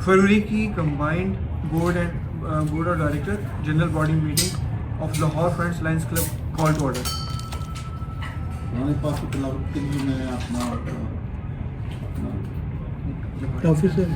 फरवरी की combined board of director general body meeting of Lahore friends lions club call to order. हमारे पास तो तलावत के लिए मैं अपना ऑफिस है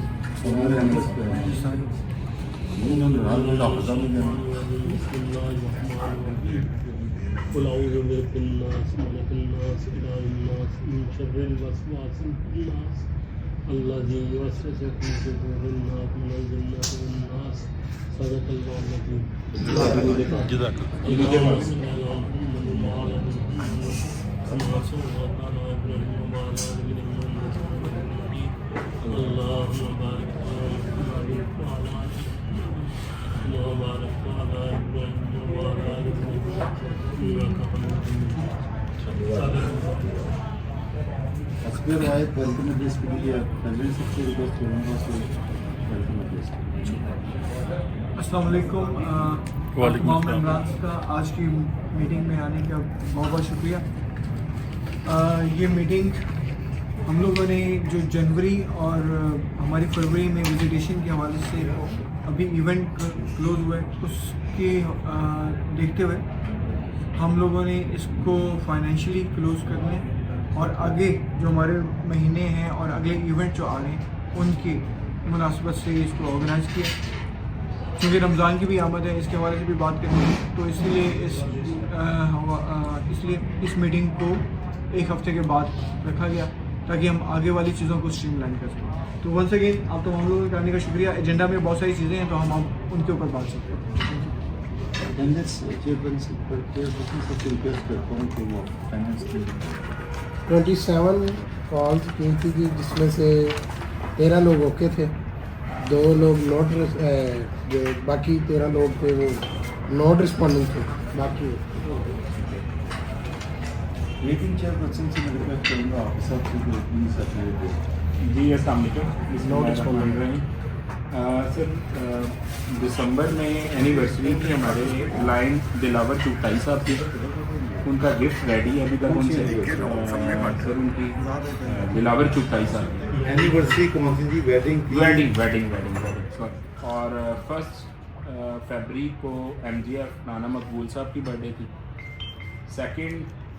अस्कर आयत वेलकम एड्रेस के लिए प्रेसिडेंट से रिक्वेस्ट करूँगा सो वेलकम एड्रेस। अस्सलाम वालेकुम। तमाम मेंबर्स का आज की मीटिंग में आने का बहुत बहुत शुक्रिया। ये मीटिंग हम लोगों ने जो जनवरी और हमारी फरवरी में विजिटेशन के हवाले से अभी इवेंट क्लोज हुआ है उसके देखते हुए हम लोगों ने इसको फाइनेंशियली क्लोज करने और आगे जो हमारे महीने हैं और अगले इवेंट जो आ रहे हैं उनकी मुनासिबत से इसको ऑर्गेनाइज़ किया। क्योंकि रमज़ान की भी आमद है, इसके हवाले से भी बात करनी है, तो इसलिए इस मीटिंग को एक हफ़्ते के बाद रखा गया ताकि हम आगे वाली चीज़ों को स्ट्रीमलाइन कर सकें। तो वंस अगेन आप तमाम लोगों के आने का शुक्रिया। एजेंडा में बहुत सारी चीज़ें हैं तो हम अब उनके ऊपर बात सकते हैं। तो 27 कॉल्स की थी कि जिसमें से 13 लोग ओके थे, 2 लोग बाकी 13 लोग थे वो नॉट रिस्पॉन्डिंग थे। बाकी मीटिंग चेयरपर्सन से मैं रिक्वेस्ट करूँगा ऑफिसर से कि प्लीज़ अपने जी अस्सलाम वालेकुम। नॉट रिस्पॉन्डिंग सर दिसंबर में एनिवर्सरी थी हमारे लाइन दिलावर चुगताई साहब की, उनका गिफ्ट रेडी है अभी तक उनसे सर उनकी दिलावर चुगताई साहब एनिवर्सरी कौन सी थी? Wedding sorry. और 1 फरवरी को MGF नाना मकबूल साहब की बर्थडे थी। 2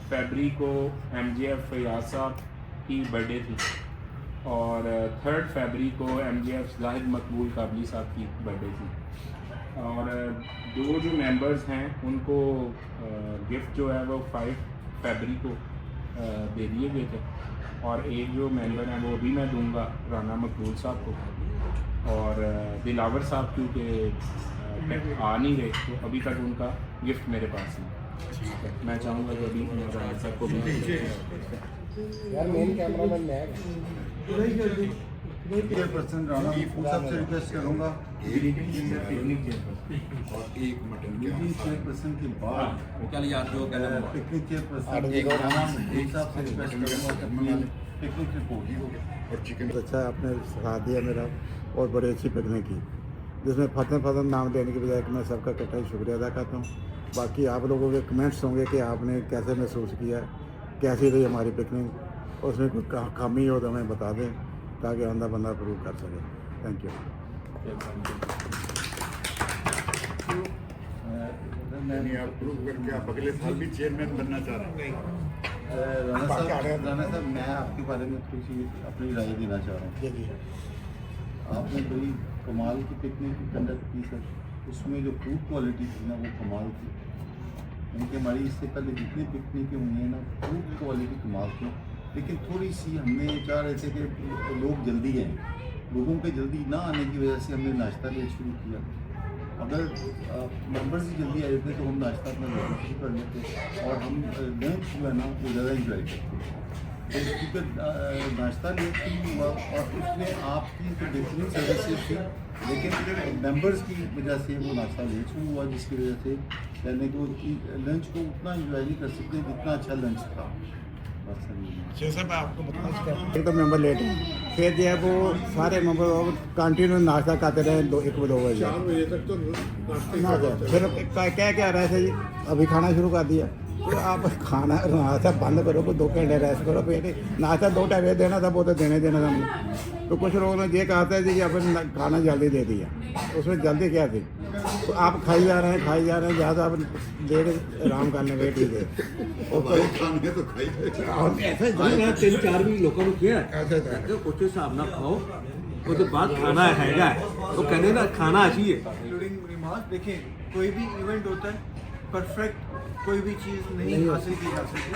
फरवरी को MGF फयाज साहब की बर्थडे थी और 3 फरवरी को MGF जाहिद मकबूल काबली साहब की बर्थडे थी। और 2 जो मेंबर्स हैं उनको गिफ्ट जो है वो 5 फरवरी को दे दिए गए थे और एक जो मेंबर हैं वो अभी मैं दूंगा राना मकबूल साहब को। और दिलावर साहब क्योंकि आ नहीं रहे तो अभी तक उनका गिफ्ट मेरे पास है। मैं चाहूँगा कि अभी राना साहब को भी यार मेन कैमरामैन मैं चेयरपर्सन राणा सबसे रिक्वेस्ट करूँगा पिकनिक चेयरपर्सन और एक मटन मीटिंग चेयरपर्सन के बाद चल यार जो कहना पिकनिक चेयरपर्सन एक साहब से रिक्वेस्ट करूँगा अपनी पिकनिक रिपोर्ट और चिकन अच्छा आपने सिखा दिया मेरा और बड़ी अच्छी पिकनिक की, जिसमें फतन नाम देने के बजाय मैं सबका इकट्ठा ही शुक्रिया अदा करता हूँ। बाकी आप लोगों के कमेंट्स होंगे कि आपने कैसे महसूस किया, कैसी रही हमारी पिकनिक, उसमें कोई खामी हो तो हमें बता दें ताकि आंदा बंदा अप्रूव कर सके। Thank you. अप्रूव करके आप अगले साल भी चेयरमैन बनना चाह रहे हैं? राणा साहब मैं आपके बारे में थोड़ी सी अपनी राय देना चाह रहा हूँ। आपने बड़ी कमाल की पिकनिक कंडक्ट की सर, उसमें जो फूड क्वालिटी थी ना वो कमाल थी। उनके हमारी इससे पहले जितनी पिकनिकें हुई हैं ना फूड क्वालिटी कमाल थी, लेकिन थोड़ी सी हमने चाह रहे थे कि लोग जल्दी आएँ, लोगों के जल्दी ना आने की वजह से हमने नाश्ता लेट शुरू किया। अगर मेंबर्स ही जल्दी आ जाते तो हम नाश्ता अपना जल्दी शुरू कर लेते और हम लंच जो है ना वो ज़्यादा इंजॉय करते। तो क्योंकि नाश्ता लेट शुरू हुआ और उसमें आपकी तो बेहतरीन सर्विसेज थी, लेकिन मेंबर्स की वजह से वो नाश्ता लेट शुरू हुआ, जिसकी वजह से कहने को लंच को उतना इंजॉय नहीं कर सकते जितना अच्छा लंच था। एक तो मेंबर लेट है, फिर जो है वो सारे मेंबर कंटिन्यू नाश्ता करते रहे 1-2 बजे तक तो नाश्ता। फिर क्या रहे थे जी, अभी खाना शुरू कर दिया। तो आप खाना नाश्ता बंद करो, को 2 घंटे रेस्ट करो, फिर नाश्ता 2 टाइम देना था, वो तो देना था हमने। तो कुछ लोगों ने ये कहा था कि अपन खाना जल्दी दे दिया, उसमें जल्दी क्या थी? तो आप खाई जा रहे हैं, ज़्यादा आप देर आराम करने बैठ ही गए। भाई खाने तो खाई और ऐसे ਮੈਂ 3-4 ਵੀ ਲੋਕਾਂ ਨੂੰ ਕਿਹਾ ऐसे था। ਕਿ ਕੁਝ ਹਿਸਾਬ ਨਾਲ ਖਾਓ, ਉਹਦੇ ਬਾਅਦ ਖਾਣਾ ਹੈਗਾ। ਉਹ ਕਹਿੰਦੇ ਨਾ ਖਾਣਾ ਅਸੀਂ ਹੈ। इंक्लूडिंग रिमार्क देखें, कोई भी इवेंट होता है परफेक्ट कोई भी चीज़ नहीं हासिल की जा सकती।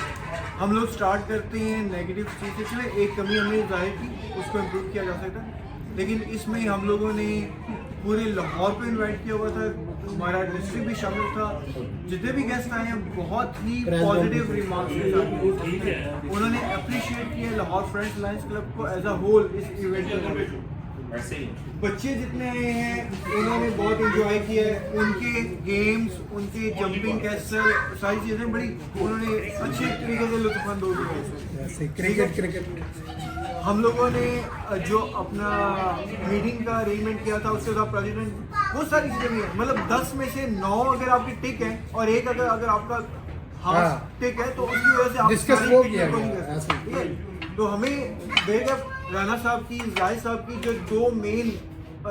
हम लोग स्टार्ट करते हैं नेगेटिव चीज़ से, चले एक कमी हमने जाहिर की, उसको इम्प्रूव किया जा सकता है। लेकिन इसमें हम लोगों ने पूरे लाहौर को इनवाइट किया हुआ था, हमारा डिस्ट्रिक्ट भी शामिल था। जितने भी गेस्ट आए हैं बहुत ही पॉजिटिव रिमार्क्स के साथ उन्होंने अप्रिशिएट किया लाहौर फ्रेंड्स लायंस क्लब को एज अ होल इस इवेंट को। वैसे ही बच्चे जितने आए हैं उन्होंने बहुत एंजॉय किया है, उनके गेम्स, उनके जंपिंग कैसल, सारी चीज़ें बड़ी उन्होंने अच्छे तरीके से लुत्फानंदोज हुए। ऐसे क्रिकेट हम लोगों ने जो अपना मीटिंग का अरेंजमेंट किया था उसके साथ प्रेसिडेंट वो सारी चीज़ें भी हैं, मतलब 10 में से 9 अगर आपकी टिक है और एक अगर आपका हाफ हाँ। टिक है तो उसकी वजह से आप डिस्कस सारी वो टिक किया को गया, नहीं कर ऐसे। सकते, ठीक है? तो हमें बेशक राना साहब की, जाहिद साहब की जो 2 मेन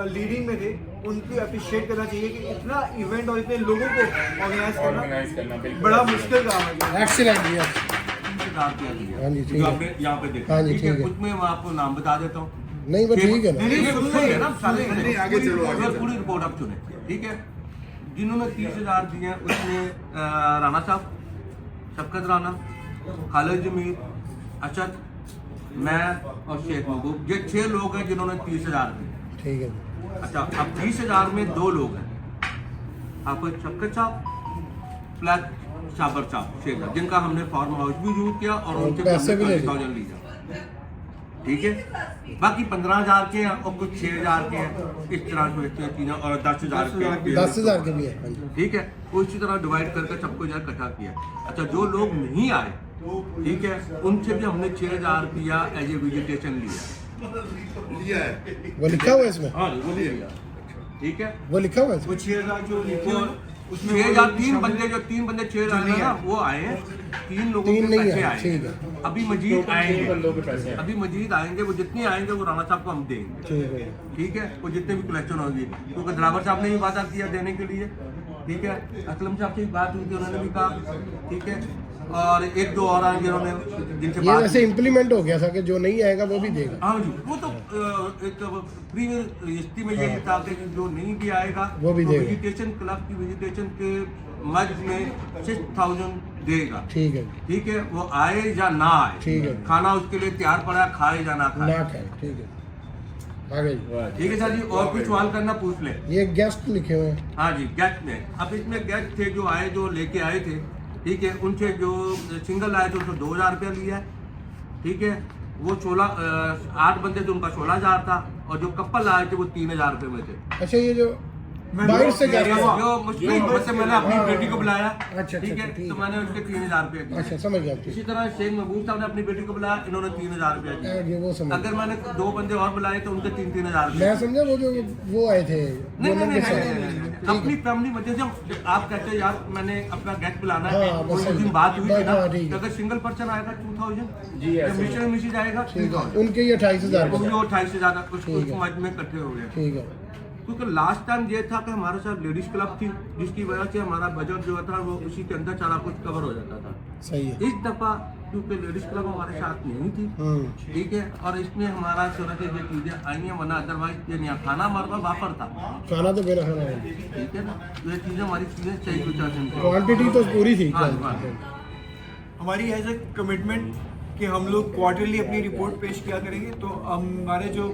लीडिंग में थे उनको अप्रिशिएट करना चाहिए कि इतना इवेंट और इतने लोगों को ऑर्गेनाइज ऑर्गेनाइज करना करना बिल्कुल बड़ा मुश्किल काम है। एक्सीलेंट भैया। इंतजार किया गया। हाँ जी, ठीक जो है। आपने यहाँ पे देखा, हाँ जी, ठीक है। ठीक है। कुछ में मैं आपको नाम बता देता हूँ। नहीं वो ठीक है ना। नहीं, सुन सुनिए ना, सारे नहीं, आगे चलो, आगे चलो। पूरी रिपोर्ट आप सुने, ठीक है। जिन्होंने 30,000 दिए हैं उसमें राणा साहब, शफकत राणा, खालिद जमीर, अशद, मैं और शेख महबूब, ये 6 लोग हैं जिन्होंने 30,000 दिए। ठीक है। अच्छा, अब 30,000 में 2 लोग हैं, आपको शफकत साहब प्लस शाबर साहब शेख, जिनका हमने फार्म हाउस भी यूज किया और और उनसे पैसे भी ले लिए। 20,000 लिया, ठीक है। बाकी 15,000 के हैं और कुछ 6,000 के हैं, इस तरह से होते हैं चीज़ें, और 10,000 के 10,000 के भी है। हाँ जी। ठीक है। वो इसी तरह डिवाइड करके सबको जो है इकट्ठा किया। अच्छा, जो लोग नहीं आए, ठीक है, उनसे भी हमने 6,000 रुपया एज ए विजिटेशन लिया। लिया है। वो लिखा हुआ है इसमें, हाँ, वो लिया, ठीक है। वो लिखा हुआ है वो इसमें। 6,000 जो लिखे और हैं, उसमें 6,000 वो 3 शामिल बंदे, है। जो 3 बंदे 6,000 नहीं है ना, आए। वो आए हैं। 3 लोगों 3 के नहीं पैसे आए, आए, ठीक है। अभी मजीद बंदों के आएंगे, पैसे हैं। अभी मजीद आएंगे। वो जितने आएंगे वो राणा साहब को हम देंगे, ठीक है। ठीक है। वो जितने भी कलेक्शन होगी, क्योंकि ड्राइवर साहब ने भी वादा किया देने के लिए, ठीक है। असलम साहब से भी बात हुई थी, उन्होंने भी कहा, ठीक है। और 1-2 और आए जिन्होंने, जिनसे ये बात वैसे इम्प्लीमेंट हो गया था कि जो नहीं आएगा वो भी देगा। हाँ जी, वो तो एक प्रीवियस रजिस्ट्री में यही था कि जो नहीं भी आएगा वो भी देगा। विजिटेशन क्लब की विजिटेशन के मद में 6,000 देगा, ठीक है। ठीक है। वो आए या ना आए, ठीक है। खाना उसके लिए तैयार पड़ा है, खाए या ना ना खाए, खाए, ठीक है। आगे जी। ठीक है सर जी। और कुछ सवाल करना पूछ ले। ये गेस्ट लिखे हुए हैं। हाँ जी, गेस्ट में, अब इसमें गेस्ट थे जो आए, जो लेके आए थे, ठीक है। उनसे जो सिंगल आए थे उसको 2,000 रुपया लिया है, ठीक है। वो 8 बंदे थे, उनका 16,000 था, और जो कपल आए थे वो 3,000 रुपये में थे। अच्छा, ये जो बाहर से गेस्ट है। जो मुस्लिम बच्चे, मैंने अपनी हाँ, बेटी को बुलाया, अच्छा, ठीक है, ठीक तो है। मैंने उसके 3,000 रुपये दिए। अच्छा, समझ गया। ठीक इसी तरह शेख महबूब साहब ने अपनी बेटी को बुलाया, इन्होंने 3,000 रुपये है, दिए। ये वो समझ अगर मैंने 2 बंदे और बुलाए तो उनके 3,000 रुपये। मैं समझा वो जो वो आए थे नहीं गोलम नहीं के नहीं, साथ। नहीं, नहीं, ठीक अपनी है। फैमिली वजह से आप कहते हैं यार मैंने अपना गेस्ट बुलाना है, हाँ, और बस उस सही दिन है। बात हुई थी ना, हाँ, ठीक है। कि अगर सिंगल पर्सन आएगा 2,000, जी, ऐसे ही। मिसेज आएगा ठीक है। 3,000, उनके ये 28,000 वो भी 28 से ज़्यादा कुछ ठीक है। मज में इकट्ठे हो गए। ठीक है। क्योंकि लास्ट टाइम ये था कि हमारे साथ लेडीज क्लब थी, जिसकी वजह से हमारा बजट जो था वो उसी के अंदर सारा कुछ कवर हो जाता था। सही है। इस दफ़ा क्योंकि लेडीज क्लब हमारे साथ नहीं थी, ठीक है, और इसमें हमारा तरह से ये चीज़ें आई हैं, वरना अदरवाइज ये नहीं, खाना हमारे पास वापर था, खाना तो मेरा खाना है। ठीक है ना। ये चीज़ें हमारी चीज़ें सही सिचुएशन थी। क्वांटिटी तो पूरी थी। हाँ, हाँ। हमारी एज ए कमिटमेंट कि हम लोग क्वार्टरली अपनी रिपोर्ट पेश किया करेंगे, तो हमारे जो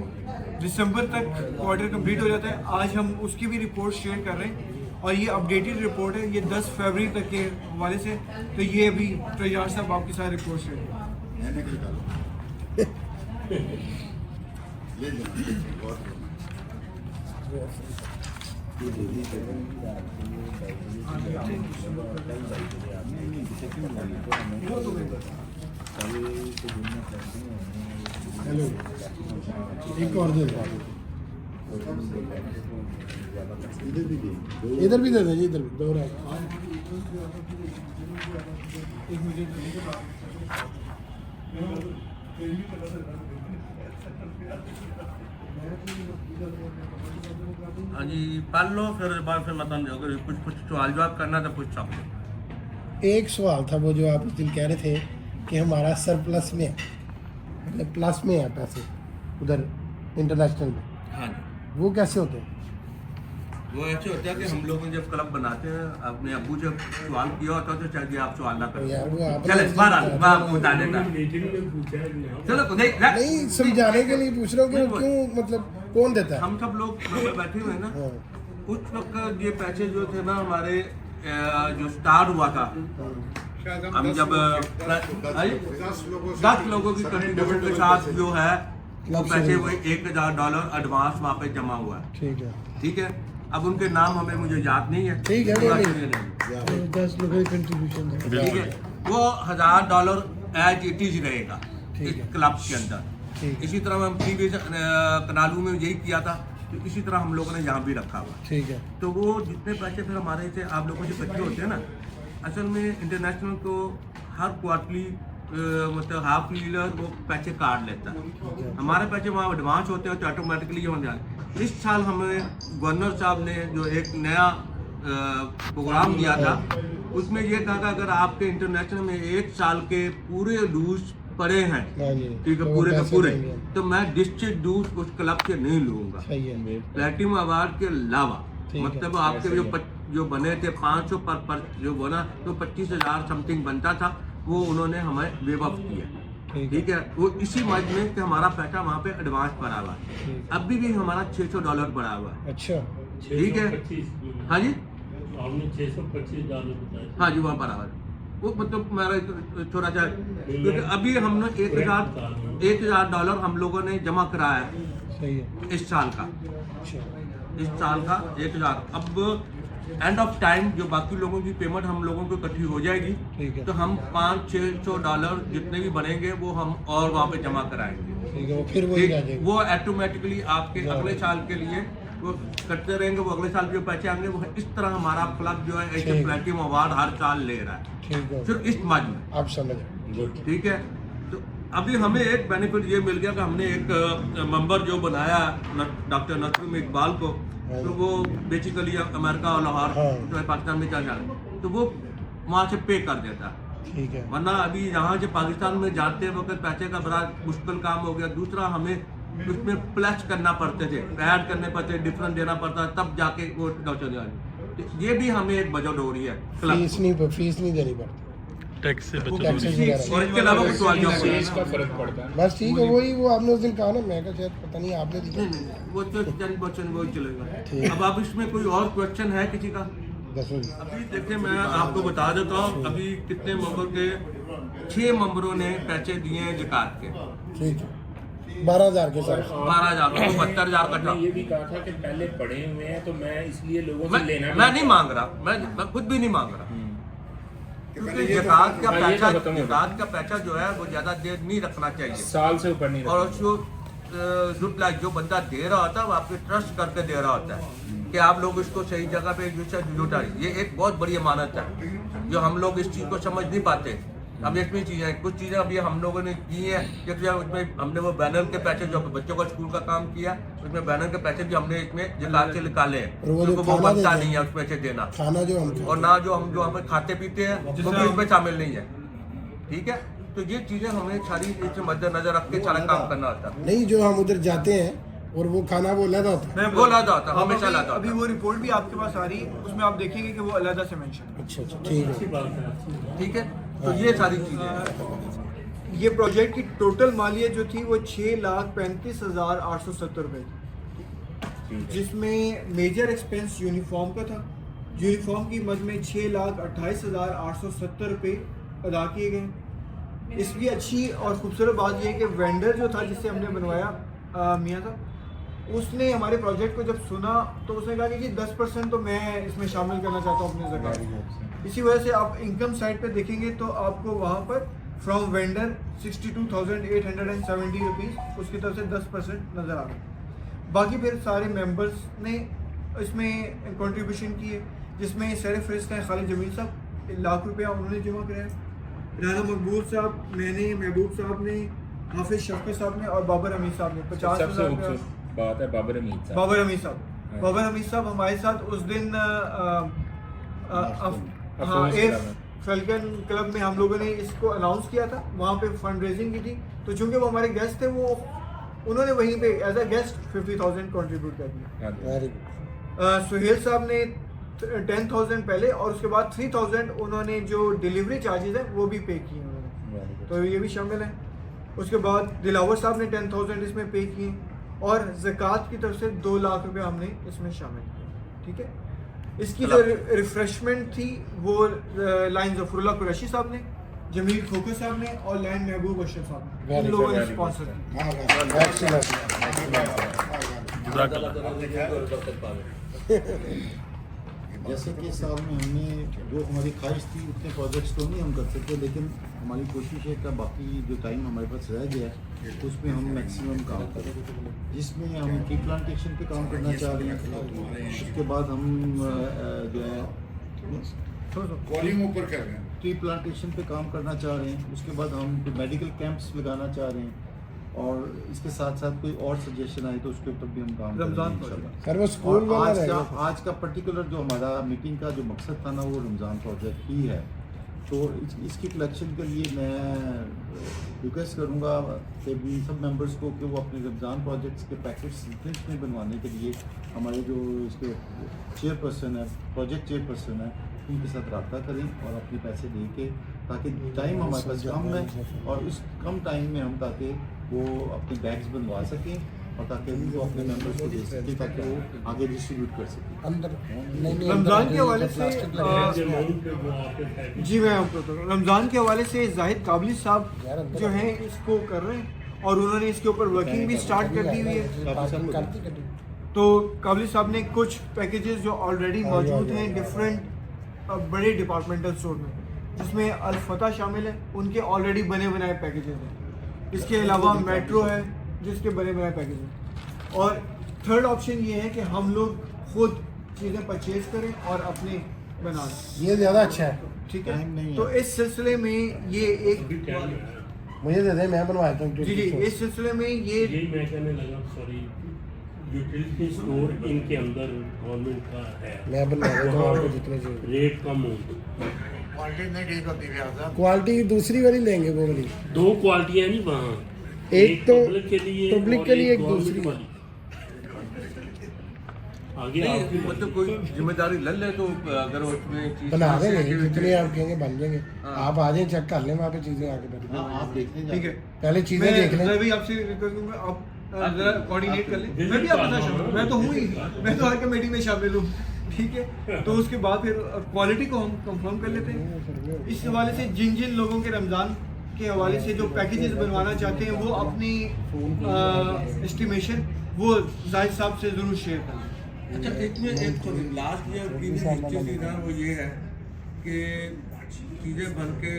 दिसंबर तक क्वार्टर कंप्लीट हो जाता है, आज हम उसकी भी रिपोर्ट शेयर कर रहे हैं। और ये अपडेटेड रिपोर्ट है, ये 10 फरवरी तक के हवाले से, तो ये अभी तैयार साहब आपके साथ रिपोर्ट शेयर करें। मैंने क्या कहा? ले जाना बहुत हेलो, एक और दे दो। इधर भी दे इधर भी दे दो जी, इधर भी 2 रहा। एक मीटिंग करने के बाद हाँ जी पढ़ लो फिर बाद फिर मतलब अगर कुछ सवाल जवाब करना तो पूछ सकते। एक सवाल था वो जो आप उस दिन कह रहे थे कि हमारा सरप्लस में है, मतलब प्लस में है पैसे उधर इंटरनेशनल में, हाँ जी वो कैसे होते हैं? वो ऐसे होता है कि हम लोग जब क्लब बनाते हैं अपने अब्बू जब सवाल किया होता है तो चाहिए आप सवाल ना यार वो करें। आपने चले बहरहाल मैं आपको बता देता चलो नहीं समझाने के लिए पूछ रहा हूँ कि वो क्यों, मतलब कौन देता है? हम सब लोग क्लब में बैठे हुए हैं ना, हाँ, उस वक्त ये पैसे जो थे ना हमारे जो स्टार्ट हुआ था हम जब 10 लोगों की कंट्रीब्यूशन के साथ जो है वो पैसे वो $1000 एडवांस वहाँ पे जमा हुआ है। ठीक है ठीक है, अब उनके नाम हमें मुझे याद नहीं है। ठीक है, पूरा नहीं, clear नहीं है। 10 लोगों की कंट्रीब्यूशन है। ठीक है, वो $1000 एज इट इज रहेगा ठीक इस है। क्लब के अंदर। ठीक है। इसी तरह हम प्रीवियस कनालू में यही किया था, तो इसी तरह हम लोगों ने यहाँ भी रखा हुआ। ठीक है तो वो जितने पैसे फिर हमारे से आप लोगों से इकट्ठे होते हैं ना, असल में इंटरनेशनल को हर क्वार्टरली मतलब हाफ ईयर वो पैसे काट लेता है। हमारे पैसे वहाँ एडवांस होते हैं तो ऑटोमेटिकली हो जाए। इस साल हमें गवर्नर साहब ने जो एक नया प्रोग्राम दिया था उसमें ये कहा था अगर आपके इंटरनेशनल में 1 साल के पूरे ड्यूज पड़े हैं, हाँ जी, ठीक है, तो पूरे के पैसे पूरे, देंगे। तो मैं डिस्ट्रिक्ट ड्यूज उस क्लब से नहीं लूंगा सही है। प्लेटिनम अवार्ड के अलावा। ठीक है। मतलब आपके जो बने थे 500 पर जो बना तो 25,000 समथिंग बनता था, वो उन्होंने हमें वेव ऑफ किया। ठीक है, वो इसी मर्ज में कि हमारा पैसा वहाँ पे एडवांस पड़ा हुआ है। ठीक। अभी भी हमारा $600 पड़ा हुआ है। अच्छा ठीक है, हाँ जी, आपने $625 बताया। हाँ जी, वहाँ पड़ा हुआ है। वो मतलब मेरा थोड़ा सा, क्योंकि अभी हमने $1,000 हम लोगों ने जमा कराया है सही है। इस साल का। अच्छा इस साल का 1,000। अब एंड ऑफ टाइम जो बाकी लोगों की पेमेंट हम लोगों को इकट्ठी हो जाएगी, ठीक है। तो हम $500-600 जितने भी बनेंगे वो हम और वहाँ पे जमा कराएंगे। ठीक है, वो फिर वही रह जाएगा। वो ऑटोमेटिकली आपके अगले साल के लिए वो करते रहेंगे, वो अगले साल जो पैसे आएंगे वो इस तरह हमारा क्लब जो है ऐसे ठीक। प्लेटिनम अवार्ड हर साल ले रहा है ठीक है, सिर्फ इस मद में। आप समझ गए। ठीक है, तो अभी हमें एक बेनिफिट ये मिल गया कि हमने एक मेंबर जो बनाया डॉक्टर नसरुम इकबाल को, तो वो बेसिकली अमेरिका और लाहौर हाँ। जो है पाकिस्तान में चल जाए तो वो वहाँ से पे कर देता है। ठीक है। वरना अभी यहाँ से पाकिस्तान में जाते वक्त पैसे का बड़ा मुश्किल काम हो गया। दूसरा हमें उसमें प्लस करना पड़ते थे, ऐड करने पड़ते, डिफरेंस देना पड़ता, तब जाके वो डॉक्टर जाए। तो ये भी हमें एक बजट हो रही है क्लब। फीस नहीं देनी पड़ती। टैक्स से बचत टैक्सेस होगी। वगैरह। और इसके अलावा कुछ सवाल जवाब फीस का फर्क पड़ता है। बस ठीक है, वही वो आपने उस दिन कहा ना, मैं कहा शायद पता नहीं आपने दिया। नहीं, वो तो चंद बच्चन वो ही ठीक। चलेगा। अब आप इसमें कोई और क्वेश्चन है किसी का? दसों अभी देखिए मैं आपको बता देता हूँ अभी कितने मेंबर के 6 मेंबरों ने पैसे दिए हैं ज़कात के। ठीक है, 12,000 के साथ। 12,000 को 72,000 का आपने था। ये भी कहा था कि पहले पड़े हुए हैं तो मैं इसलिए लोगों से लेना मैं नहीं मांग रहा, मैं खुद भी नहीं मांग रहा, क्योंकि ज़कात का हाँ, ये तो पैसा खत्म हो गया। ज़कात का पैसा जो है वो ज़्यादा देर नहीं रखना चाहिए। साल से ऊपर नहीं और रखना। जो बंदा दे रहा होता है वो आपके ट्रस्ट करके दे रहा होता है कि आप लोग इसको सही जगह पे जुटाइए। ये एक बहुत बड़ी अमानत है जो हम लोग इस चीज़ को समझ नहीं पाते। अब एक भी चीज़ें, कुछ चीज़ें अभी हम लोगों ने की हैं, जैसे उसमें हमने वो बैनर के पैसे जो बच्चों का स्कूल का काम किया, उसमें बैनर के पैसे भी हमने इसमें ज़कात से निकाले हैं, और वो जो क्योंकि वो खाना बनता देते नहीं है उस पैसे देना। खाना जो हम और ना जो हम हमें खाते पीते हैं वो भी उसमें शामिल नहीं है। ठीक है, तो ये चीज़ें हमें सारी चीज़ें मद्देनजर रख के सारा काम करना होता है। नहीं, जो हम उधर जाते हैं और वो खाना वो अलग होता है। वो लादा होता है, हमेशा लादा अभी होता वो रिपोर्ट भी आपके पास आ रही है, उसमें आप देखेंगे कि वो अलग से मेंशन है। अच्छा अच्छा, ठीक है। है। ठीक है, तो ये सारी चीज़ें हैं। ये प्रोजेक्ट की टोटल मालियत जो थी वो 6,35,870 रुपये थी, जिसमें मेजर एक्सपेंस यूनिफॉर्म का था। यूनिफॉर्म की मद में 6,28,870 रुपये अदा किए गए। इसकी अच्छी और खूबसूरत बात यह है कि वेंडर जो था जिससे हमने बनवाया मियाँ था, उसने हमारे प्रोजेक्ट को जब सुना तो उसने कहा कि जी 10% तो मैं इसमें शामिल करना चाहता हूँ अपने ज़कात। इसी वजह से आप इनकम साइड पे देखेंगे तो आपको वहाँ पर फ्रॉम वेंडर 62,870 रुपीज़ उसकी तरफ से 10% नज़र आ रहा। बाकी फिर सारे मेंबर्स ने इसमें कंट्रीब्यूशन किए, जिसमें सर फहरिस्त हैं खालिद जमील साहब, लाख रुपया उन्होंने जमा कराया। राना मकबूल साहब, मैंने, महबूब साहब ने, हाफिज शफी साहब ने और बाबर हमीद साहब ने 50,000 सबसे रुपया। बात है बाबर हमीद साहब। बाबर हमीद साहब हमारे साथ उस दिन फैल्कन क्लब में हम लोगों ने इसको अनाउंस किया था, वहाँ पे फंड रेजिंग की थी। तो चूंकि वो हमारे गेस्ट थे, वो उन्होंने वहीं पे एज अ गेस्ट 50,000 कंट्रीब्यूट कर दिया। Very good. सुहेल साहब ने 10,000 पहले और उसके बाद 3,000 उन्होंने जो डिलीवरी चार्जेस है वो भी पे किए उन्होंने, तो ये भी शामिल है। उसके बाद दिलावर साहब ने 10,000 इसमें पे किए और ज़कात की तरफ से 2 लाख रुपए हमने इसमें शामिल किए। ठीक है, इसकी जो रिफ्रेशमेंट थी वो लाइन जफरुल्लाह कुरैशी साहब ने, जमील खोखर साहब ने और लाइन महबूब अशरफ साहब ने, इन लोगों ने स्पॉन्सर किया। जैसे कि साल में हमने जो हमारी ख्वाहिश थी उतने प्रोजेक्ट्स तो नहीं हम कर सकते, लेकिन हमारी कोशिश है कि बाकी जो टाइम हमारे पास रह गया उसमें हम मैक्सिमम काम करें, जिसमें हम ट्री प्लांटेशन पे काम करना चाह रहे हैं। उसके बाद हम जो है वॉल्यूम ऊपर कर रहे हैं। ट्री प्लांटेशन पे काम करना चाह रहे हैं। उसके बाद हम मेडिकल कैंप्स लगाना चाह रहे हैं और इसके साथ साथ कोई और सजेशन आए तो उसके ऊपर भी हम काम रमज़ान करेंगे। सर वो स्कूल और वाला आज रहेगा। आज का पर्टिकुलर जो हमारा मीटिंग का जो मकसद था ना, वो रमज़ान प्रोजेक्ट ही है। तो इसकी कलेक्शन के लिए मैं रिक्वेस्ट करूंगा कि सब मेंबर्स को कि वो अपने रमज़ान प्रोजेक्ट्स के पैकेट्स प्रिंट में बनवाने के लिए हमारे जो इसके चेयरपर्सन है, प्रोजेक्ट चेयरपर्सन है, उनके साथ रब्ता करें और अपने पैसे दे के, ताकि टाइम हमारे पास कम है और इस कम टाइम में हम ताकि वो अपने बैग्स बनवा सकें और ताकि उनको अपने मेंबर्स को दे सकें ताकि वो आगे डिस्ट्रीब्यूट कर सकें। अंदर रमज़ान के हवाले से जी मैं आपको बताऊँ, रमज़ान के हवाले से जाहिद काबली साहब जो हैं इसको कर रहे हैं और उन्होंने इसके ऊपर वर्किंग भी स्टार्ट कर दी हुई है। तो काबली साहब ने कुछ पैकेजेस जो ऑलरेडी मौजूद हैं डिफरेंट बड़े डिपार्टमेंटल स्टोर में, जिसमें अल-फतह शामिल है, उनके ऑलरेडी बने बनाए पैकेजेस हैं। इसके अलावा मेट्रो है जिसके बने बनाए पैकेज हैं। और थर्ड ऑप्शन ये है कि हम लोग खुद चीज़ें परचेज करें और अपने बना लें, ये ज़्यादा अच्छा है। ठीक टाइम है। नहीं तो इस सिलसिले में ये एक मुझे दे दे, मैं बनवा देता हूँ। जी इस सिलसिले में ये यही मैं कहने लगा, सॉरी, यूटिलिटी स्टोर इनके अंदर गवर्नमेंट का है, मैं बनवा देता हूँ आपको जितने चाहिए। रेट कम हो। क्वालिटी नहीं ठीक होती भैया साहब। क्वालिटी दूसरी वाली लेंगे, वो वाली। 2 क्वालिटियाँ नहीं वहाँ, एक तो पब्लिक के लिए एक दूसरी वाली। आगे नहीं, आपकी मतलब कोई जिम्मेदारी ले ले तो अगर उसमें चीज़ बना देंगे, जितने आप कहेंगे बन जाएंगे। आप आ जाएं, चेक कर लें वहाँ पे चीज़ें आके बैठ हाँ, आप देख लें ठीक है। पहले चीज़ें देख लें। मैं भी आपसे रिक्वेस्ट करूँगा, आप जरा कोऑर्डिनेट कर लें। मैं भी आपके साथ शामिल हूँ, मैं तो हूँ ही, मैं तो हर कमेटी में शामिल हूँ। ठीक है, तो उसके बाद फिर क्वालिटी को हम कंफर्म कर लेते हैं। इस हवाले से जिन जिन लोगों के रमज़ान के हवाले से जो पैकेजेस बनवाना चाहते हैं वो अपनी एस्टिमेशन वो जाहिद साहब से ज़रूर शेयर करें। अच्छा, इसमें एक लास्ट जो चीज़ है वो ये है कि चीज़ें बन के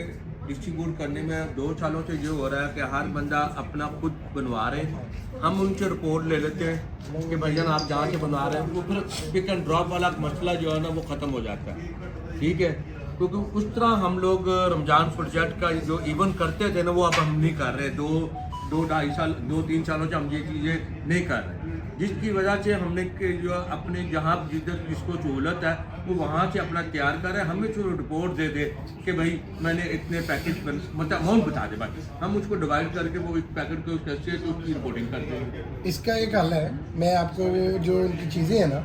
डिस्ट्रीब्यूट करने में 2 सालों से ये हो रहा है कि हर बंदा अपना खुद बनवा रहे हैं। हम उनसे रिपोर्ट ले लेते हैं कि भैया आप जहाँ से बनवा रहे हैं, वो फिर पिक एंड ड्रॉप वाला मसला जो है ना वो ख़त्म हो जाता है। ठीक है, क्योंकि उस तरह हम लोग रमज़ान प्रोजेक्ट का जो इवन करते थे ना, वो अब हम नहीं कर रहे। 2-2.5 साल 2-3 सालों से हम ये चीज़ें नहीं कर रहे, जिसकी वजह से हमने जो अपने जहाँ जिधर जिसको सहूलत है वो वहाँ से अपना तैयार करें, हमें जो रिपोर्ट दे दे कि भाई मैंने इतने पैकेट मतलब अमाउंट बता दे, भाई हम उसको डिवाइड करके वो एक पैकेट के कैसे तो उसकी रिपोर्टिंग करते हैं। इसका एक हल है, मैं आपको जो उनकी चीज़ें हैं ना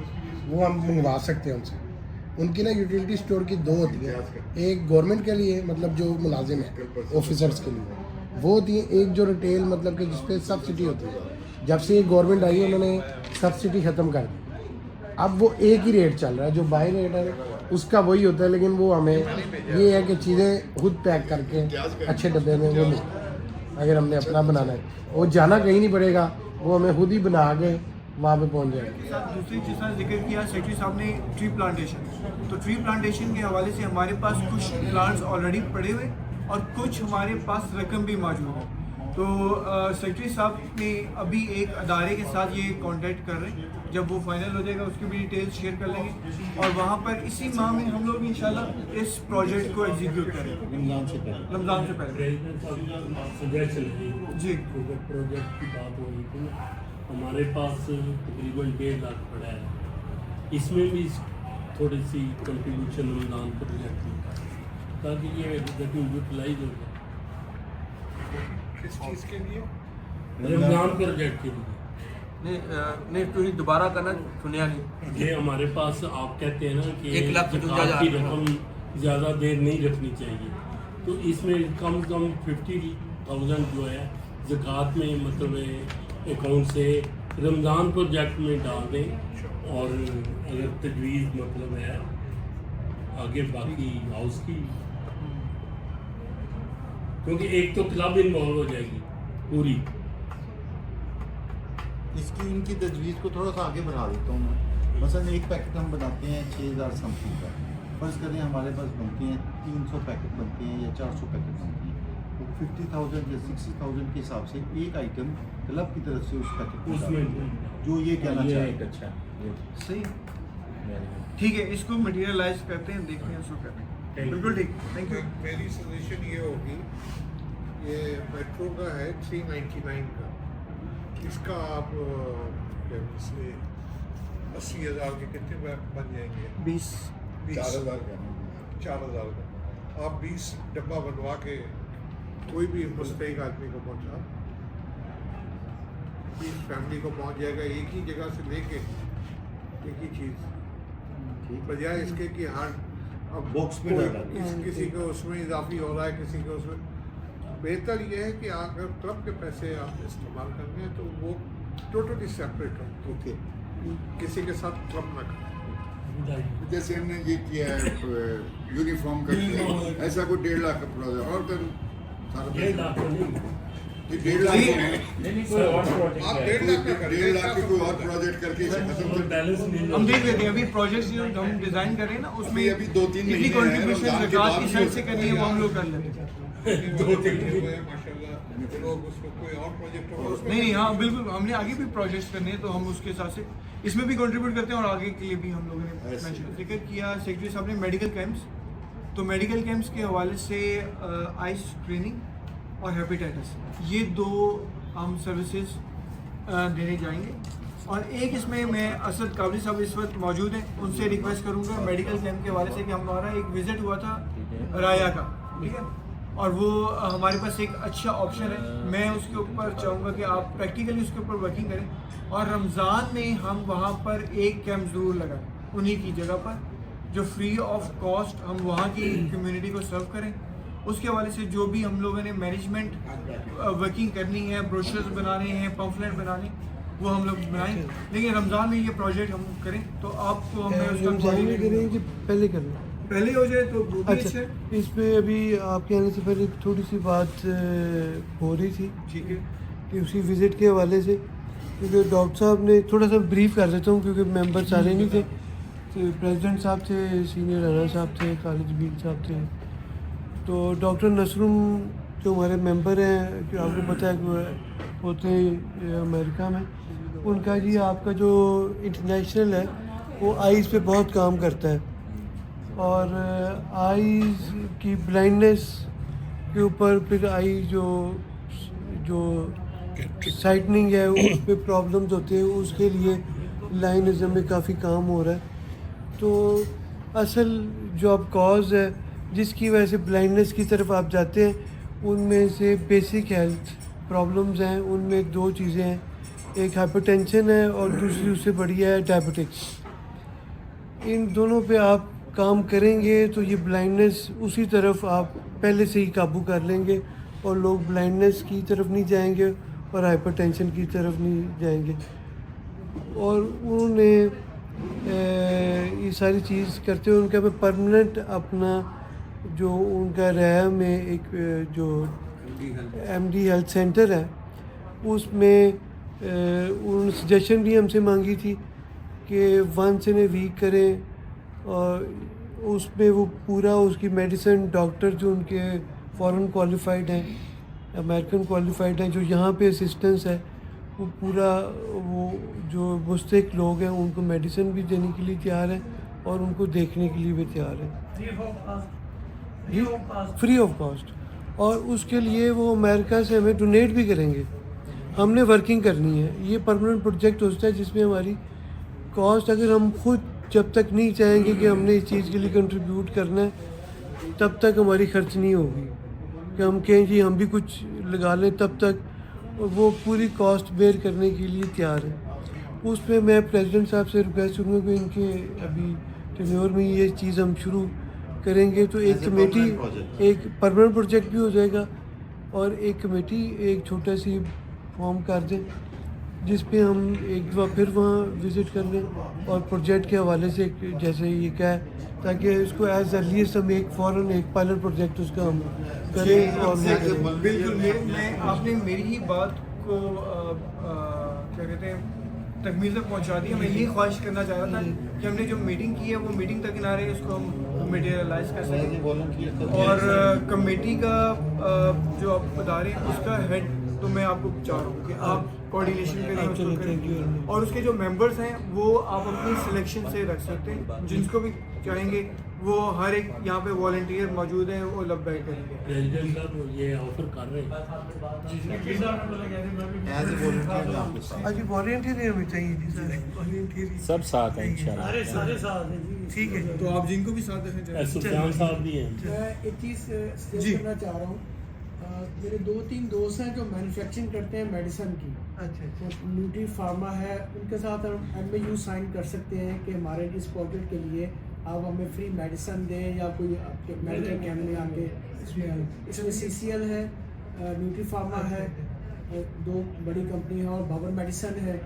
वो हम मंगवा सकते हैं उनसे। उनकी ना यूटिलिटी स्टोर की 2 होती है, एक गवर्नमेंट के लिए मतलब जो मुलाजिम है ऑफिसर्स के लिए वो होती है, एक जो रिटेल मतलब कि जिस पे सब्सिडी होती है। जब से गवर्नमेंट आई है उन्होंने सब्सिडी ख़त्म कर दी, अब वो एक ही रेट चल रहा है, जो बाई रेट है उसका वही होता है, लेकिन वो हमें ये है कि चीज़ें खुद पैक करके अच्छे डब्बे में वो नहीं, अगर हमने अपना बनाना है वो जाना कहीं नहीं पड़ेगा, वो हमें खुद ही बना के वहाँ पे पहुँच जाएगा। दूसरी चीज़ का जिक्र किया सेक्रेटरी साहब ने ट्री प्लांटेशन, तो ट्री प्लांटेशन के हवाले से हमारे पास कुछ प्लांट्स ऑलरेडी पड़े हुए और कुछ हमारे पास रकम भी मौजूद है। तो सेक्रेटरी साहब ने अभी एक अदारे के साथ ये कांटेक्ट कर रहे हैं, जब वो फाइनल हो जाएगा उसकी भी डिटेल्स शेयर कर लेंगे और वहाँ पर इसी माह में हम लोग इंशाल्लाह इस प्रोजेक्ट को एग्जीक्यूट करेंगे रमज़ान से पहले। प्रेसिडेंट साहब सजेशन है जी। अगर प्रोजेक्ट की बात हो रही थी, हमारे पास तकरीबन 1.5 लाख पड़ा है, इसमें भी थोड़ी सी कंट्रीब्यूशन रमज़ान प्रोजेक्ट की, ताकि ये यूटिलाइज हो जाए किस चीज़ के लिए? रमज़ान प्रोजेक्ट के लिए। नहीं पूरी दोबारा करना सुनिया नहीं। ये हमारे पास आप कहते हैं ना कि 1,55,000 की रकम ज़्यादा देर नहीं रखनी चाहिए, तो इसमें कम से कम 50,000 जो है ज़कात में मतलब अकाउंट से रमज़ान प्रोजेक्ट में डाल दें, और अगर तजवीज़ मतलब है आगे बाकी हाउस की, क्योंकि एक तो क्लब इन्वॉल्व हो जाएगी पूरी। इसकी इनकी तजवीज़ को थोड़ा सा आगे बढ़ा देता हूँ मैं। मसलन एक पैकेट हम बनाते हैं 6,000 समथिंग का, फर्ज करें हमारे पास बनते हैं 300 पैकेट बनते हैं या 400 पैकेट बनते हैं, तो 50,000 या 60,000 के हिसाब से एक आइटम क्लब की तरफ से उस पैकेट को उसमें जो ये कहना चाहिए। अच्छा सही ठीक है, इसको मटेरियलाइज करते हैं, देखते हैं उसको करते हैं। बिल्कुल ठीक, थैंक यू। मेरी सजेशन ये होगी, ये मेट्रो का है 399 का, इसका आप से 80,000 के कितने बन जाएंगे? 20 4,000 का 4,000 का आप 20 डब्बा बनवा के कोई भी मुस्तैक आदमी को पहुंचा, 20 फैमिली को पहुंच जाएगा एक ही जगह से लेके एक ही चीज़, बजाय इसके कि हर अब बॉक्स में डाला किसी को उसमें इजाफी हो रहा है, किसी को उसमें। बेहतर ये है कि अगर क्लब के पैसे आप इस्तेमाल करने हैं तो वो टोटली सेपरेट हो, ओके। किसी के साथ क्लब ना करें। जैसे हमने ये किया है यूनिफॉर्म करके, ऐसा कोई 1.5 लाख का प्रोजेक्ट और तो सारा 1.5 लाख तो नहीं, 1.5 लाख नहीं कोई और प्रोजेक्ट आप है। 1.5 लाख का करें, 1.5 लाख की कोई और प्रोजेक्ट करके इसे खत्म कर बैलेंस नहीं हम देख लेते हैं अभी प्रोजेक्ट जो हम डिजाइन कर रहे हैं ना उसमें अभी 2-3 कितनी महीने हैं, कंट्रीब्यूशन रमजान के ज़कात बाद की भी साइड हो से करनी है वो हम लोग कर लेते हैं। माशाल्लाह लोग उसको कोई और प्रोजेक्ट होगा उसमें नहीं हाँ बिल्कुल, हमने आगे भी प्रोजेक्ट्स करने हैं तो हम उसके हिसाब से इसमें भी कंट्रीब्यूट करते हैं और आगे के लिए भी हम लोगों ने ऐसे। mention जिक्र किया। सेक्रेटरी साहब ने मेडिकल कैंप्स, तो मेडिकल कैंप्स के हवाले से आई स्क्रीनिंग और हेपेटाइटिस, ये 2 हम सर्विसेज देने जाएंगे। और एक इसमें मैं असद काबली साहब इस वक्त मौजूद हैं, उनसे रिक्वेस्ट करूंगा मेडिकल कैंप के हवाले से कि हमारा एक विज़िट हुआ था राया का, ठीक है, और वो हमारे पास एक अच्छा ऑप्शन है। मैं उसके ऊपर चाहूँगा कि आप प्रैक्टिकली उसके ऊपर वर्किंग करें और रमज़ान में हम वहाँ पर एक कैंप ज़रूर लगाएं उन्हीं की जगह पर, जो फ्री ऑफ कॉस्ट हम वहाँ की कम्युनिटी को सर्व करें। उसके हवाले से जो भी हम लोगों ने मैनेजमेंट वर्किंग करनी है, ब्रोशर्स बनाने हैं, पम्फलेट बनाने, वो हम लोग बनाएं, लेकिन रमज़ान में ये प्रोजेक्ट हम करें तो आपको हम रमजान में करें कि पहले करना? पहले हो जाए तो वो भी अच्छा है। इस पे अभी आपके आने से पहले थोड़ी सी बात हो रही थी ठीक है, कि उसी विज़िट के हवाले से, क्योंकि डॉक्टर साहब ने थोड़ा सा ब्रीफ कर देता हूँ क्योंकि मेंबर सारे नहीं थे, तो प्रेसिडेंट साहब थे, सीनियर राना साहब थे, खालिद बीन साहब थे, तो डॉक्टर नसरुम जो हमारे मेंबर हैं कि आपको पता है कि होते हैं अमेरिका में, उनका जी आपका जो इंटरनेशनल है वो आइज़ पे बहुत काम करता है और आइज़ की ब्लाइंडनेस के ऊपर फिर आई जो साइटनिंग है उस पे प्रॉब्लम्स होते हैं, उसके लिए लाइनिज़म में काफ़ी काम हो रहा है। तो असल जो अब कॉज है जिसकी वजह से ब्लाइंडनेस की तरफ आप जाते हैं, उनमें से बेसिक हेल्थ प्रॉब्लम्स हैं, उनमें 2 चीज़ें हैं, एक हाइपरटेंशन है और दूसरी उससे बड़ी है डायबिटिक्स। इन दोनों पे आप काम करेंगे तो ये ब्लाइंडनेस उसी तरफ आप पहले से ही काबू कर लेंगे और लोग ब्लाइंडनेस की तरफ नहीं जाएंगे और हाइपरटेंशन की तरफ नहीं जाएंगे। और उन्होंने ये सारी चीज़ करते हुए उनका परमानेंट अपना जो उनका रहा में एक जो एमडी हेल्थ सेंटर है उसमें उन्होंने सजेशन भी हमसे मांगी थी कि 1 इन ए वीक करें और उसमें वो पूरा उसकी मेडिसिन डॉक्टर जो उनके फ़ॉरेन क्वालिफाइड हैं अमेरिकन क्वालिफाइड हैं। जो यहाँ पे असिस्टेंस है वो पूरा वो जो मुस्तहिक लोग हैं उनको मेडिसिन भी देने के लिए तैयार हैं और उनको देखने के लिए भी तैयार हैं फ्री ऑफ कॉस्ट। और उसके लिए वो अमेरिका से हमें डोनेट भी करेंगे। हमने वर्किंग करनी है, ये परमानेंट प्रोजेक्ट होता है जिसमें हमारी कॉस्ट अगर हम खुद जब तक नहीं चाहेंगे कि हमने इस चीज़ के लिए कंट्रीब्यूट करना है तब तक हमारी खर्च नहीं होगी। कि हम कहें जी हम भी कुछ लगा लें तब तक वो पूरी कॉस्ट बेयर करने के लिए तैयार है। उस पर मैं प्रेसिडेंट साहब से रिक्वेस्ट करूँगा कि इनके अभी टेन्योर में ये चीज़ हम शुरू करेंगे तो एक कमेटी, एक परमानेंट प्रोजेक्ट भी हो जाएगा और एक कमेटी एक छोटा सी फॉर्म कर दें जिस पे हम एक दफ़ा फिर वहाँ विज़िट कर लें और प्रोजेक्ट के हवाले से जैसे ये कहे ताकि इसको एज अर्लीस्ट हम एक फ़ौरन एक पायलट प्रोजेक्ट उसका हम करें। और बिल्कुल मैं आपने मेरी ही बात को क्या कहते हैं तकमील तक पहुंचा दी। मैं यही ख्वाहिश करना चाह रहा था कि हमने जो मीटिंग की है वो मीटिंग तक ना रहे, इसको हम मटेरियलाइज कर सकें। और कमेटी का जो आप बता रहे हैं उसका हेड तो मैं आपको चाह रहा हूँ कि आप कोऑर्डिनेशन करें और उसके जो मेंबर्स हैं वो आप अपनी सिलेक्शन से रख सकते हैं। जिनको भी चाहेंगे वो हर एक यहाँ पे वॉलंटियर मौजूद है वो लब्बैक करेंगे। प्रेसिडेंट साहब ये ऑफर कर रहे हैं आज वॉलंटियर हमें चाहिए जी सर, वॉलंटियर सब साथ हैं इंशाल्लाह। सारे साथ हैं जी। ठीक है। तो आप जिनको भी साथ रखना चाहें। सुल्तान साहब भी हैं। मैं एक चीज़ स्टेट करना चाह रहा हूँ। मेरे 2-3 दोस्त हैं जो मैन्युफैक्चरिंग करते हैं मेडिसिन की। अच्छा न्यूट्री फार्मा है, उनके साथ हम MOU साइन कर सकते हैं कि हमारे इस प्रोजेक्ट के लिए आप हमें फ्री मेडिसिन दें या कोई आपके मेडिकल कैंप में आके इसमें CCL है, न्यूट्री फार्मा है, 2 बड़ी कंपनी है और भवन मेडिसिन है।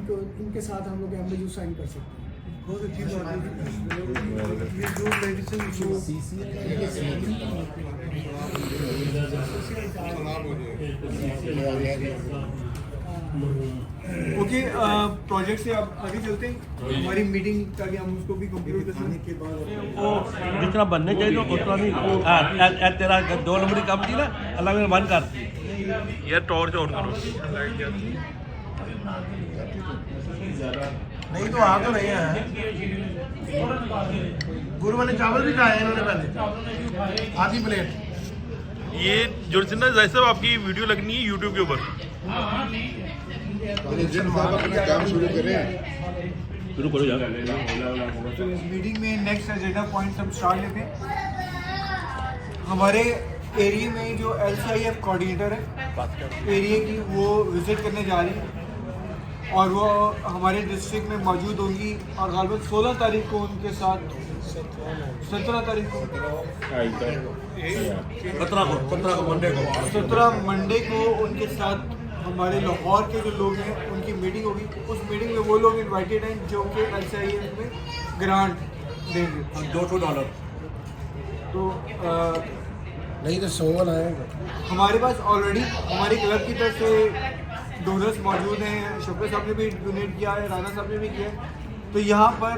तो इनके साथ हम लोग MOU साइन कर सकते हैं। बहुत अच्छी बात है। ये जो मेडिसिन ओके, प्रोजेक्ट से आप आगे चलते हैं। हमारी मीटिंग ताकि हम उसको भी कंप्लीट कर सकें के बाद जितना बनने चाहिए उतना नहीं। तेरा 2 नंबर की काम थी ना, अल्लाह में बंद कर यार, टॉर्च ऑन करो। नहीं तो आ तो रहे हैं। गुरु वाले चावल भी खाए इन्होंने पहले, आधी प्लेट। ये जुर्सिना जैसे साहब आपकी वीडियो लगनी है यूट्यूब के ऊपर। अपना काम शुरू करें। शुरू करो यार। तो इस मीटिंग में नेक्स्ट एजेंडा पॉइंट हम स्टार्ट लेते हैं। हमारे एरिया में जो LCIF कोऑर्डिनेटर है एरिया की वो विजिट करने जा रही है और वो हमारे डिस्ट्रिक्ट में मौजूद होंगी और ग़ालिबन 16 तारीख को उनके साथ 17 तारीख को 17 मंडे को उनके साथ हमारे लाहौर के जो लोग हैं उनकी मीटिंग होगी। उस मीटिंग में वो लोग इनवाइटेड हैं जो कि LCIF में ग्रांट देंगे $200। तो नहीं तो 100 आएगा। हमारे पास ऑलरेडी हमारी क्लब की तरफ से डोनर्स मौजूद हैं। शफकत साहब ने भी डोनेट किया है, राना साहब ने भी किया है। तो यहाँ पर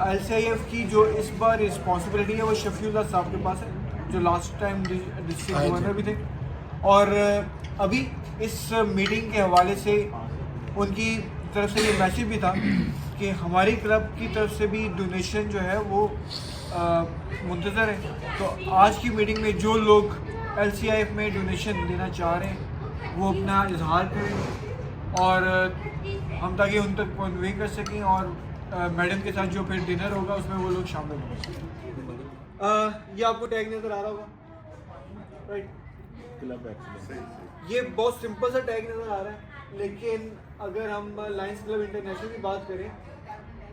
LCIF की जो इस बार रिस्पॉन्सिबिलिटी है वो शफीउल्लाह साहब के पास है जो लास्ट टाइम डिस्ट्रिक्ट गवर्नर भी थे। और अभी इस मीटिंग के हवाले से उनकी तरफ से ये मैसेज भी था कि हमारी क्लब की तरफ से भी डोनेशन जो है वो मुंतज़र है। तो आज की मीटिंग में जो लोग LCIF में डोनेशन देना चाह रहे हैं वो अपना इजहार करें और हम ताकि उन तक कन्वे कर सकें और मैडम के साथ जो फिर डिनर होगा उसमें वो लोग शामिल होंगे। ये आपको टैग नज़र आ रहा होगा, राइट? ये बहुत सिंपल सा टैग नज़र आ रहा है, लेकिन अगर हम लायंस क्लब इंटरनेशनल की बात करें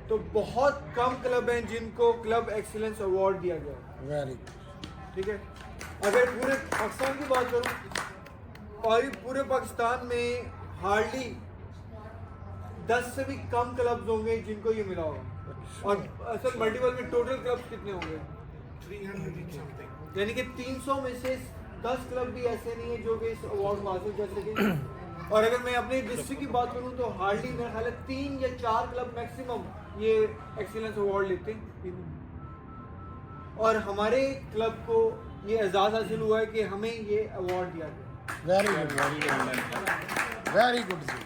तो बहुत कम क्लब हैं जिनको क्लब एक्सीलेंस अवार्ड दिया गया है। ठीक है, अगर पूरे पाकिस्तान की बात करूँ और पूरे पाकिस्तान में हार्डली 10 से भी कम क्लब्स होंगे जिनको ये मिला होगा। और असल मल्टीपल में टोटल क्लब्स कितने होंगे? 300 यानी कि 300 में से 10 क्लब भी ऐसे नहीं है जो कि इस अवार्ड को हासिल कर सकें। और अगर मैं अपने डिस्ट्रिक्ट की बात करूं तो हार्डली मेरा ख्याल है 3 या 4 क्लब मैक्सिमम ये एक्सीलेंस अवार्ड लेते हैं। और हमारे क्लब को ये एजाज़ हासिल हुआ है कि हमें ये अवार्ड दिया गया। वेरी गुड जी।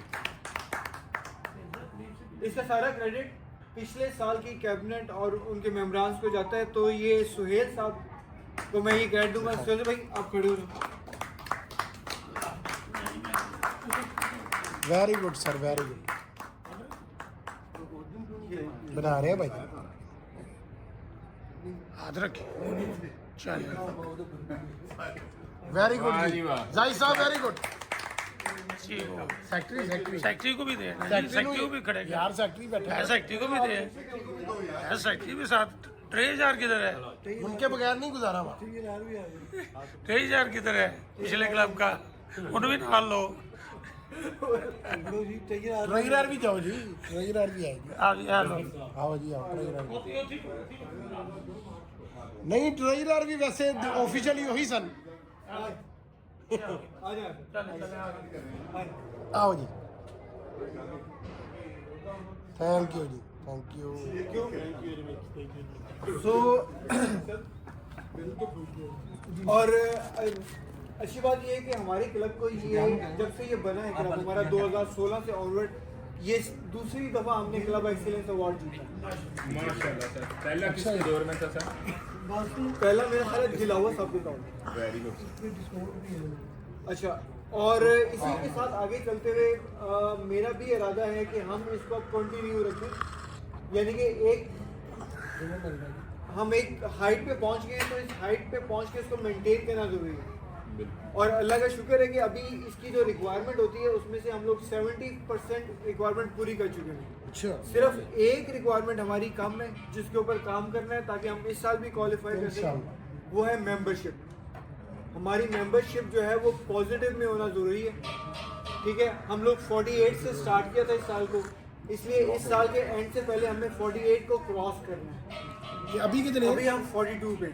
इसका सारा क्रेडिट पिछले साल की कैबिनेट और उनके मेम्बरान को जाता है, तो ये सुहेल साहब को मैं ये क्रेडिट दूंगा। सुहेल भाई आप खड़े हो जाओ। Very good sir, very good. बना रहे हैं भाई, हाथ रखे। चलिए वेरी गुड वाह जी, जी वाह। जाहिद साहब वेरी गुड। सेक्रेटरी को भी दे सेक्रेटरी को भी खड़े यार, सेक्रेटरी बैठा है, सेक्रेटरी को भी दे सेक्रेटरी भी साथ 3000 किधर है? उनके बगैर नहीं गुजारा हुआ। 3000 किधर है पिछले क्लब का? उन भी नाल लो। ट्रेजरर भी जाओ जी, ट्रेजरर भी आएगी। आओ जी आओ, ट्रेजरर नहीं, ट्रेजरर भी वैसे ऑफिशियली वही सन। आओ जी, थैंक यू जी, थैंक यू। और अच्छी बात ये है कि हमारे क्लब को ये जब से ये बना है क्लब हमारा 2016 से ऑनवर्ड, ये दूसरी दफा हमने क्लब एक्सीलेंस अवार्ड जीता। माशाल्लाह सर। पहला किसके दौर में था सर? पहला मेरा ख्याल है जिलावा साहब के दौर में। Very good. अच्छा, और इसी के साथ आगे चलते हुए मेरा भी इरादा है कि हम इसको कंटिन्यू रखें, यानी कि हम एक हाइट पे पहुंच गए हैं, तो इस हाइट पे पहुंच के इसको मेंटेन करना जरूरी है। और अल्लाह का शुक्र है कि अभी इसकी जो रिक्वायरमेंट होती है उसमें से हम लोग 70% रिक्वायरमेंट पूरी कर चुके हैं। अच्छा, सिर्फ एक रिक्वायरमेंट हमारी कम है जिसके ऊपर काम करना है ताकि हम इस साल भी क्वालिफाई कर सकें, वो है मेंबरशिप। हमारी मेंबरशिप जो है वो पॉजिटिव में होना ज़रूरी है। ठीक है, हम लोग 48 से स्टार्ट किया था इस साल को, इसलिए इस साल के एंड से पहले हमें 48 को क्रॉस करना है। ये अभी कितने? अभी हम 42 पे।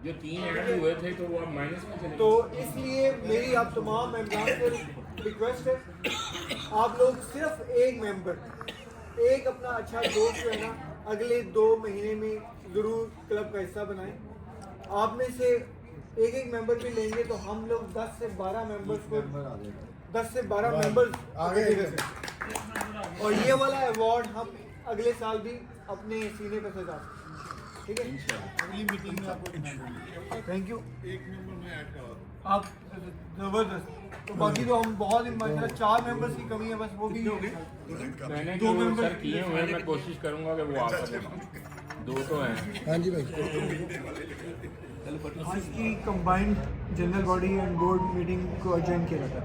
जो 3 एंट्री हुए थे तो वो अब माइनस में चले। तो इसलिए मेरी आप तमाम मेंबरान से रिक्वेस्ट है, आप लोग सिर्फ एक मेंबर, एक अपना अच्छा दोस्त जो है ना, अगले 2 महीने में ज़रूर क्लब का हिस्सा बनाएं। आप में से एक मेंबर भी लेंगे तो हम लोग 10 से 12 मेंबर्स को 10 से 12 मेंबर्स आगे कर सकते। और ये वाला अवार्ड हम अगले साल भी अपने सीने पर सजा सकते। ठीक है, अगली मीटिंग में आपको थैंक यू। एक नंबर में ऐड करा आप जबरदस्त। तो बाकी तो हम बहुत ही माशाल्लाह 4 मेंबर्स की कमी है, बस वो भी हो गई। मैंने 2 जो मेंबर सर किए हुए हैं मैं कोशिश करूंगा कि वो आ सके। 2 तो हैं। हाँ जी भाई। आज की combined general body and board meeting को अटेंड किया था।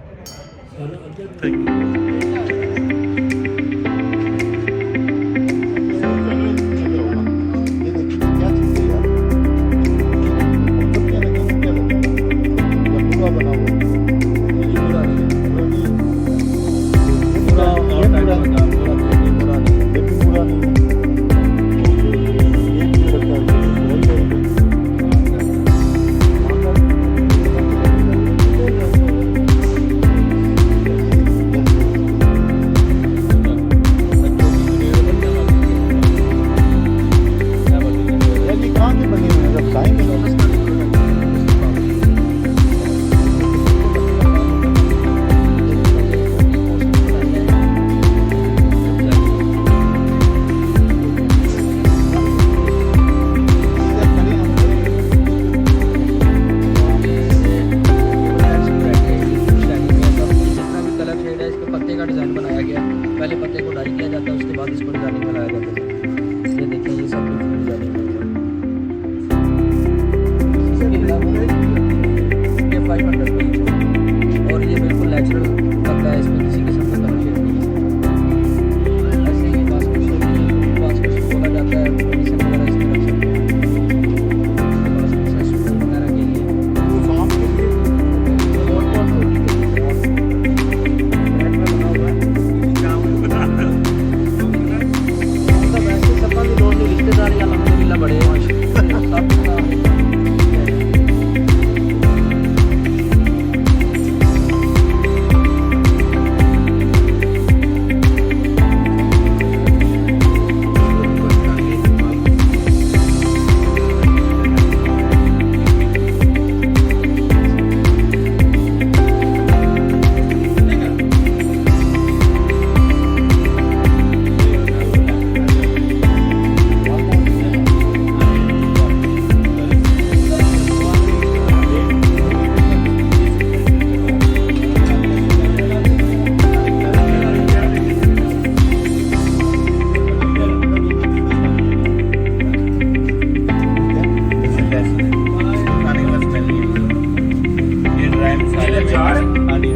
श्योर है? हाँ जी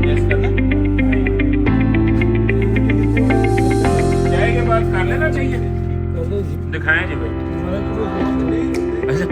यस करना चाय के बाद कर लेना चाहिए, दिखाएं जी भाई। अच्छा